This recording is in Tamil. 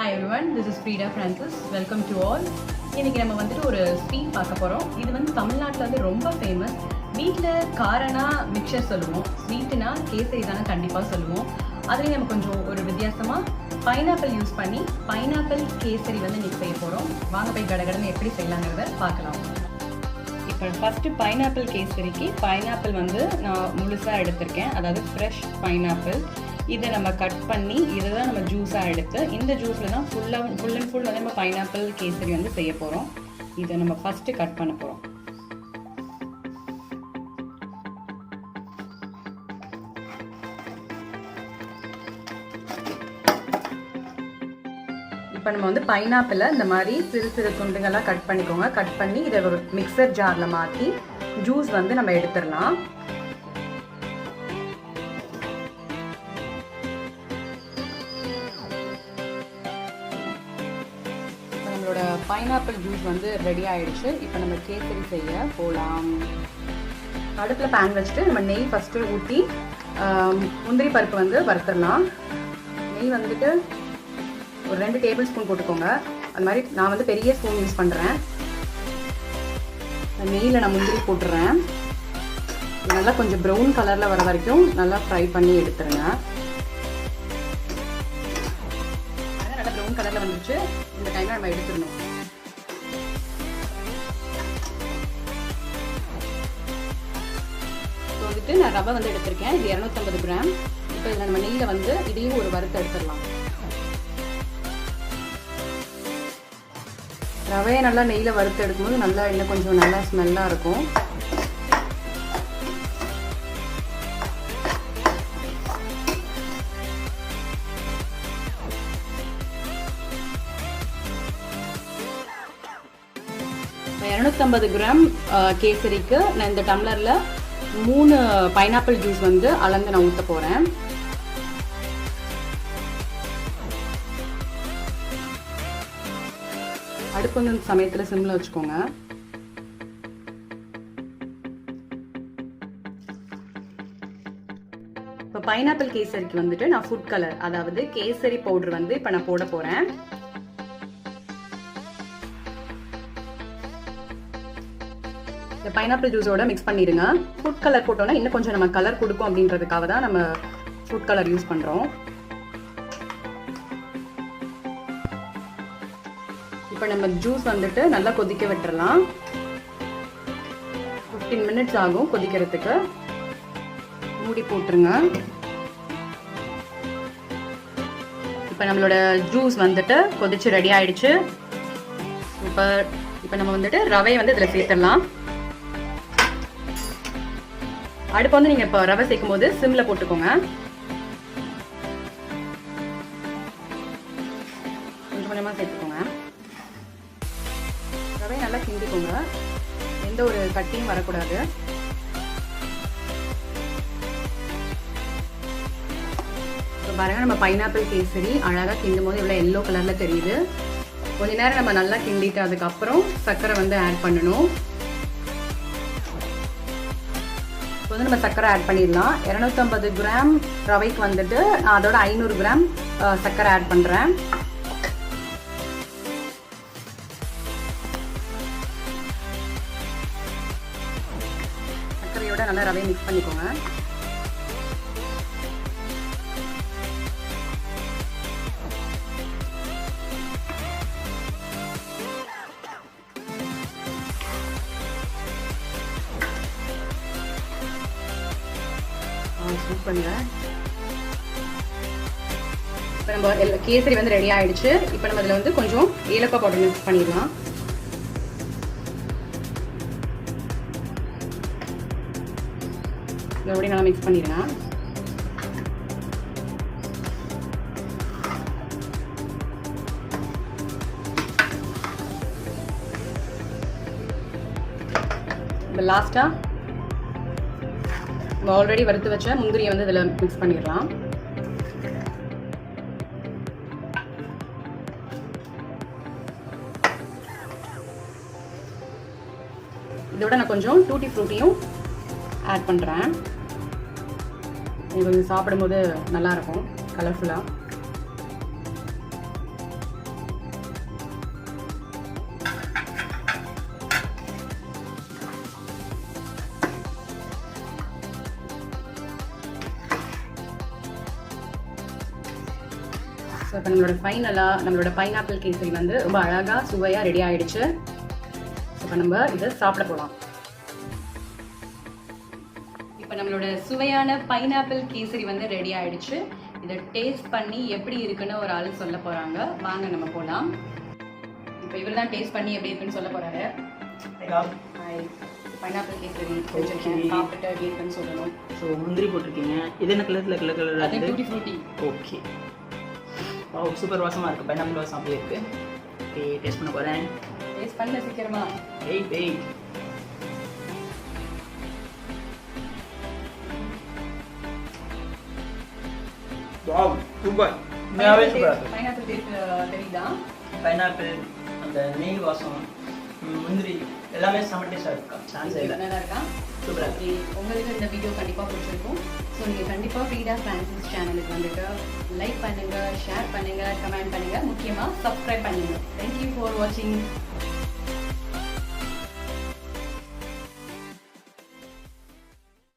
Hi everyone, this is Frida Francis. Welcome to all. இன்னைக்கு நம்ம வந்துட்டு ஒரு ஸ்வீட் பார்க்க போறோம். இது வந்து தமிழ்நாட்டுல வந்து ரொம்ப ஃபேமஸ். வீட்ல காரனா மிக்சர் சொல்லுவோம், ஸ்வீட்னா கேசரி தான கண்டிப்பா சொல்லுவோம். அதுலயும் நம்ம கொஞ்சம் ஒரு வித்தியாசமா பைனாப்பிள் யூஸ் பண்ணி பைனாப்பிள் கேசரி வந்து இன்னைக்கு செய்ய போறோம். வாங்க போய் கடகடன்னு எப்படி செய்யலாங்கிறத பார்க்கலாம். இப்போ ஃபர்ஸ்ட் பைனாப்பிள் கேசரிக்கு பைனாப்பிள் வந்து நான் முழுசாக எடுத்திருக்கேன், அதாவது ஃப்ரெஷ் பைனாப்பிள். இதை நம்ம கட் பண்ணி இதை தான் நம்ம ஜூஸாக எடுத்து இந்த ஜூஸில் தான் ஃபுல் அண்ட் ஃபுல் வந்து நம்ம பைனாப்பிள் கேசரி வந்து செய்ய போகிறோம். இதை நம்ம ஃபஸ்ட்டு கட் பண்ண போகிறோம். இப்போ நம்ம வந்து பைனாப்பிளை இந்த மாதிரி சிறு சிறு துண்டுகளாக கட் பண்ணிக்கோங்க. கட் பண்ணி இதை ஒரு மிக்சர் ஜாரில் மாற்றி ஜூஸ் வந்து நம்ம எடுத்துடலாம். நம்மளோட பைனாப்பிள் ஜூஸ் வந்து ரெடி ஆகிடுச்சு. இப்போ நம்ம கேசரி செய்ய போகலாம். அடுப்பில் பேன் வச்சுட்டு நம்ம நெய் ஃபஸ்ட்டு ஊற்றி முந்திரி பருப்பு வந்து வறுத்துடலாம். நெய் வந்துட்டு ஒரு 2 டேபிள் ஸ்பூன் போட்டுக்கோங்க. அது மாதிரி நான் வந்து பெரிய ஸ்பூன் யூஸ் பண்ணுறேன். நெய்யில் நான் முந்திரி போட்டுறேன். நல்லா கொஞ்சம் ப்ரௌன் கலரில் வர வரைக்கும் நல்லா ஃப்ரை பண்ணி எடுத்துருங்க. நல்லா ப்ரௌன் கலரில் வந்துருச்சு. இந்த டைமில் நம்ம எடுத்துடணும். இப்போ வந்துட்டு நான் ரவை வந்து எடுத்திருக்கேன். இது 250 கிராம். இப்போ இதில் நம்ம நெய்யில் வந்து இதையும் ஒரு வறுத்து எடுத்துடலாம். ரவையை நல்லா நெய்யில் வறுத்து எடுக்கும்போது நல்லா இன்னும் கொஞ்சம் நல்லா ஸ்மெல்லாக இருக்கும். இப்போ 250 கிராம் கேசரிக்கு நான் இந்த டம்ளரில் 3 பைனாப்பிள் ஜூஸ் வந்து அளந்து நான் ஊற்ற போகிறேன். அடுப்பு வந்து இந்த சமயத்தில் சிம்மில் வச்சுக்கோங்க. இப்போ பைனாப்பிள் கேசரிக்கு வந்துட்டு நான் ஃபுட் கலர், அதாவது கேசரி பவுடர் வந்து இப்போ நான் போட போகிறேன். இந்த பைனாப்பிள் ஜூஸோட மிக்ஸ் பண்ணிடுங்க. ஃபுட் கலர் போட்டோன்னா இன்னும் கொஞ்சம் நம்ம கலர் கொடுக்கும் அப்படின்றதுக்காக தான் நம்ம ஃபுட் கலர் யூஸ் பண்ணுறோம். இப்போ நம்ம ஜூஸ் வந்துட்டு நல்லா கொதிக்க விட்டுறலாம். 15 மினிட்ஸ் ஆகும் கொதிக்கிறதுக்கு. மூடி போட்டுருங்க. இப்போ நம்மளோட ஜூஸ் வந்துட்டு கொதிச்சு ரெடி ஆயிடுச்சு. இப்போ நம்ம வந்துட்டு ரவையை வந்து இதில் சேர்த்துடலாம். அடுப்பு வந்து நீங்கள் இப்போ ரவை சேர்க்கும் போது சிம்மில் போட்டுக்கோங்க. கொஞ்சம் கொஞ்சமாக சேர்த்துக்கோங்க. ரவை நல்லா கிண்டிக்கோங்க. எந்த ஒரு கட்டியும் வரக்கூடாது. இப்போ பாருங்க, நம்ம பைனாப்பிள் கேசரி அழகாக கிண்டும் போது இவ்வளோ எல்லோ கலரில் தெரியுது. கொஞ்ச நேரம் நம்ம நல்லா கிண்டிட்டு அதுக்கப்புறம் சர்க்கரை வந்து ஆட் பண்ணணும். இப்போ வந்து நம்ம சர்க்கரை ஆட் பண்ணிடலாம். 250 கிராம் ரவைக்கு வந்துட்டு நான் அதோட 500 கிராம் சர்க்கரை ஆட் பண்ணுறேன். சர்க்கரையோட நல்லா ரவையை மிக்ஸ் பண்ணிக்கோங்க. பண்ணுங்க. இப்போ நம்ம கேசரி வந்து ரெடி ஆயிடுச்சு. இப்போ நம்ம இதில் வந்து கொஞ்சம் ஏலக்காய் பவுடர் மிக்ஸ் பண்ணிடலாம். மறுபடியும் நல்லா மிக்ஸ் பண்ணிடுங்க. இப்போ லாஸ்ட்டாக நம்ம ஆல்ரெடி வறுத்து வச்ச முந்திரியை வந்து இதில் மிக்ஸ் பண்ணிடலாம். இதோட நான் கொஞ்சம் டூட்டி ஃப்ரூட்டியும் ஆட் பண்ணுறேன். இது கொஞ்சம் சாப்பிடும்போது நல்லாயிருக்கும், கலர்ஃபுல்லாக. இப்போ நம்மளோட பைனாப்பிள் கேசரி வந்து ரொம்ப அழகாக சுவையாக ரெடி ஆகிடுச்சு. இப்போ நம்ம இதை சாப்பிட போகலாம். இப்போ நம்மளோட சுவையான பைனாப்பிள் கேசரி வந்து ரெடி ஆகிடுச்சு. இதை டேஸ்ட் பண்ணி எப்படி இருக்குன்னு ஒரு ஆள் சொல்ல போகிறாங்க. வாங்க நம்ம போகலாம். இப்போ இவர் தான் டேஸ்ட் பண்ணி எப்படி இருக்குன்னு சொல்ல போகிறாரு. பைனாப்பிள் கேசரி சாப்பிட்டு எப்படி இருக்குன்னு சொல்லணும். ஸோ முந்திரி போட்டிருக்கீங்க. இது என்ன கலர்? அது டூட்டி ஃப்ரூட்டி. ஓகே, சூப்பர் வாசமாக இருக்குது. பைனாப்பிள் வாசம் அப்படியே இருக்குது. ஓகே, டேஸ்ட் பண்ண போகிறேன். டேஸ்ட் பண்ண சீக்கிரமா. Wait. Wow, super. Pineapple taste தெரியுதா? பைனாப்பிள், அந்த நெய் வாசம், முந்திரி எல்லாமே செம்ம டேஸ்டாக இருக்கா. சான்ஸ் இல்லை, நல்லா இருக்கா? சூப்பராக ஓகே, உங்களுக்கு இந்த வீடியோ கண்டிப்பாக பிடிச்சிருக்கும். ஸோ நீங்கள் கண்டிப்பாக ஃப்ரீடா ஃப்ரான்சிஸ் சேனலுக்கு வந்துட்டு லைக் பண்ணுங்கள், ஷேர் பண்ணுங்கள், கமெண்ட் பண்ணுங்கள், முக்கியமாக சப்ஸ்கிரைப் பண்ணுங்கள். தேங்க்யூ ஃபார் வாட்சிங்.